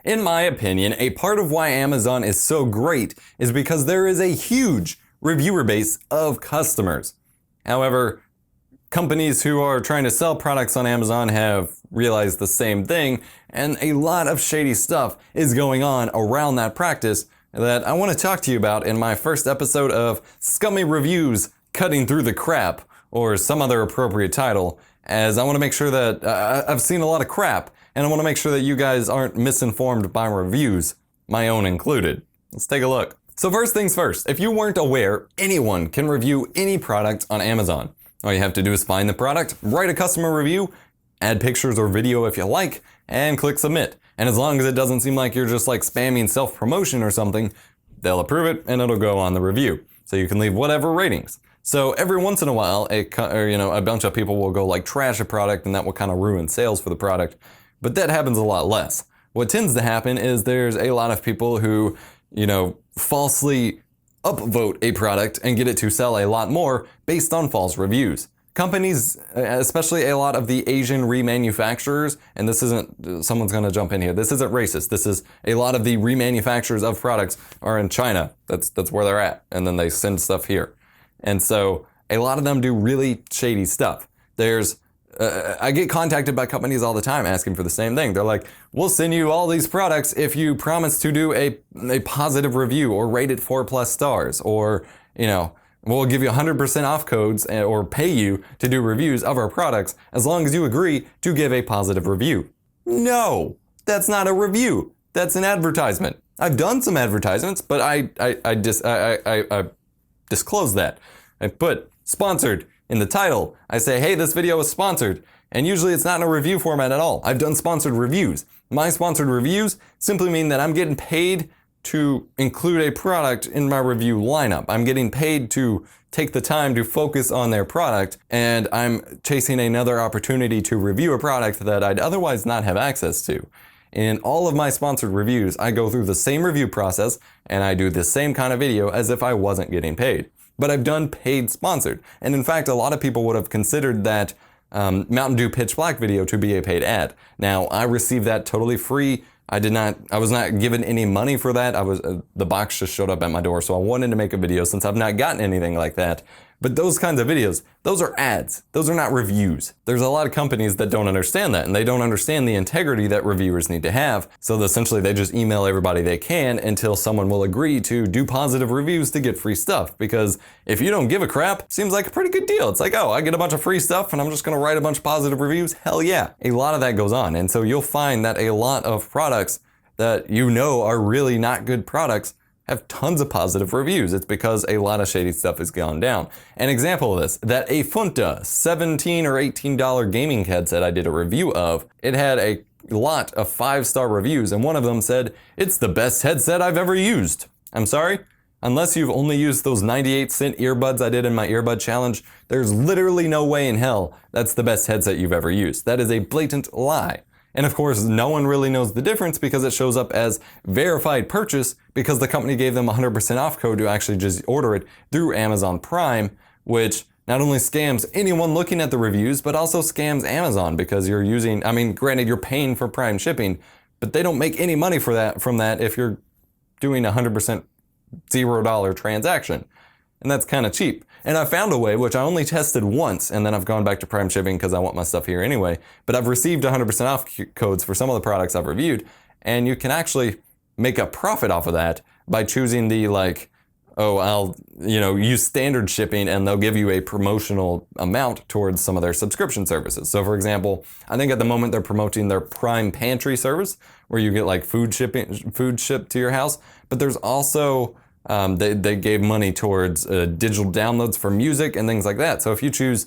In my opinion, a part of why Amazon is so great is because there is a huge reviewer base of customers. However, companies who are trying to sell products on Amazon have realized the same thing, and a lot of shady stuff is going on around that practice that I want to talk to you about in my first episode of Scummy Reviews Cutting Through the Crap, or some other appropriate title, as I want to make sure that I've seen a lot of crap, and I want to make sure that you guys aren't misinformed by reviews, my own included. Let's take a look. So first things first, if you weren't aware, anyone can review any product on Amazon. All you have to do is find the product, write a customer review, add pictures or video if you like, and click submit. And as long as it doesn't seem like you're just like spamming self-promotion or something, they'll approve it and it'll go on the review. So you can leave whatever ratings. So every once in a while, a bunch of people will go like trash a product, and that will kind of ruin sales for the product. But that happens a lot less. What tends to happen is there's a lot of people who, falsely upvote a product and get it to sell a lot more based on false reviews. Companies, especially a lot of the Asian remanufacturers, and this isn't, someone's gonna jump in here, this isn't racist, this is a lot of the remanufacturers of products are in China. That's where they're at, and then they send stuff here. And so a lot of them do really shady stuff. I get contacted by companies all the time asking for the same thing. They're like, we'll send you all these products if you promise to do a positive review or rate it 4+ stars, or, we'll give you 100% off codes or pay you to do reviews of our products as long as you agree to give a positive review. No, that's not a review. That's an advertisement. I've done some advertisements, but I disclose that. I put sponsored in the title. I say, hey, this video is sponsored. And usually it's not in a review format at all. I've done sponsored reviews. My sponsored reviews simply mean that I'm getting paid to include a product in my review lineup. I'm getting paid to take the time to focus on their product, and I'm chasing another opportunity to review a product that I'd otherwise not have access to. In all of my sponsored reviews, I go through the same review process and I do the same kind of video as if I wasn't getting paid. But I've done paid sponsored. And in fact, a lot of people would have considered that Mountain Dew Pitch Black video to be a paid ad. Now, I received that totally free. I was not given any money for that. The box just showed up at my door, so I wanted to make a video since I've not gotten anything like that. But those kinds of videos, those are ads. Those are not reviews. There's a lot of companies that don't understand that, and they don't understand the integrity that reviewers need to have. So essentially they just email everybody they can until someone will agree to do positive reviews to get free stuff. Because if you don't give a crap, seems like a pretty good deal. It's like, oh, I get a bunch of free stuff and I'm just gonna write a bunch of positive reviews. Hell yeah. A lot of that goes on. And so you'll find that a lot of products that are really not good products have tons of positive reviews. It's because a lot of shady stuff has gone down. An example of this, that a Funta $17 or $18 gaming headset I did a review of, it had a lot of 5-star reviews, and one of them said, it's the best headset I've ever used. I'm sorry? Unless you've only used those 98-cent earbuds I did in my earbud challenge, there's literally no way in hell that's the best headset you've ever used. That is a blatant lie. And of course, no one really knows the difference because it shows up as verified purchase because the company gave them a 100% off code to actually just order it through Amazon Prime, which not only scams anyone looking at the reviews, but also scams Amazon because you're using, granted you're paying for Prime shipping, but they don't make any money from that if you're doing a 100% $0 transaction. And that's kind of cheap. And I found a way, which I only tested once, and then I've gone back to Prime shipping because I want my stuff here anyway, but I've received 100% off codes for some of the products I've reviewed, and you can actually make a profit off of that by choosing the I'll use standard shipping and they'll give you a promotional amount towards some of their subscription services. So for example, I think at the moment they're promoting their Prime Pantry service where you get like food shipped to your house, but there's also they gave money towards digital downloads for music and things like that. So if you use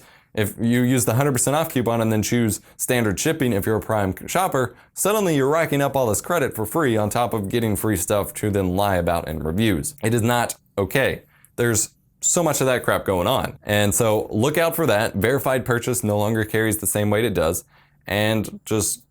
the 100% off coupon and then choose standard shipping if you're a Prime shopper, suddenly you're racking up all this credit for free on top of getting free stuff to then lie about in reviews. It is not okay. There's so much of that crap going on. And so look out for that. Verified purchase no longer carries the same weight it does. And just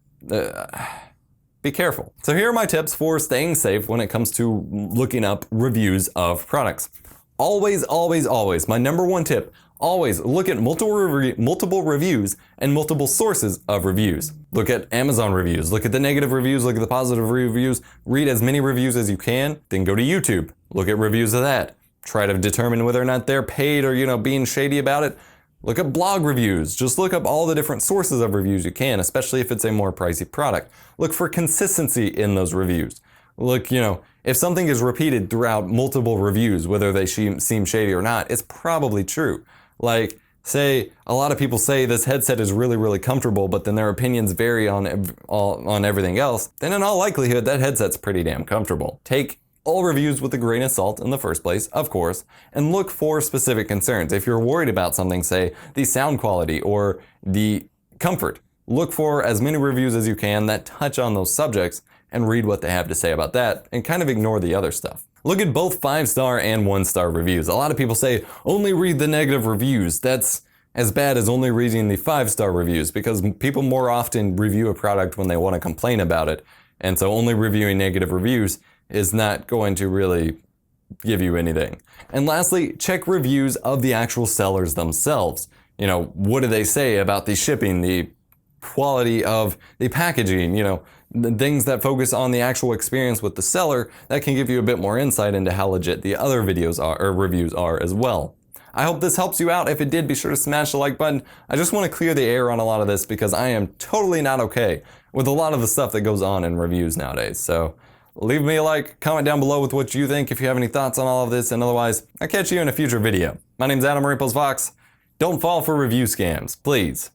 be careful. So here are my tips for staying safe when it comes to looking up reviews of products. Always, always, always, my number one tip, always look at multiple reviews and multiple sources of reviews. Look at Amazon reviews, look at the negative reviews, look at the positive reviews, read as many reviews as you can, then go to YouTube, look at reviews of that. Try to determine whether or not they're paid or, being shady about it. Look at blog reviews. Just look up all the different sources of reviews you can, especially if it's a more pricey product. Look for consistency in those reviews. Look, if something is repeated throughout multiple reviews, whether they seem shady or not, it's probably true. Like, say a lot of people say this headset is really, really comfortable, but then their opinions vary on everything else, then in all likelihood that headset's pretty damn comfortable. Take all reviews with a grain of salt in the first place, of course, and look for specific concerns. If you're worried about something, say the sound quality or the comfort, look for as many reviews as you can that touch on those subjects and read what they have to say about that and kind of ignore the other stuff. Look at both 5-star and 1-star reviews. A lot of people say only read the negative reviews. That's as bad as only reading the 5-star reviews, because people more often review a product when they want to complain about it. And so only reviewing negative reviews is not going to really give you anything. And lastly, check reviews of the actual sellers themselves. What do they say about the shipping, the quality of the packaging, the things that focus on the actual experience with the seller. That can give you a bit more insight into how legit the other videos are, or reviews are as well. I hope this helps you out. If it did, be sure to smash the like button. I just want to clear the air on a lot of this because I am totally not okay with a lot of the stuff that goes on in reviews nowadays. So leave me a like, comment down below with what you think if you have any thoughts on all of this, and otherwise, I'll catch you in a future video. My name's EposVox. Don't fall for review scams, please.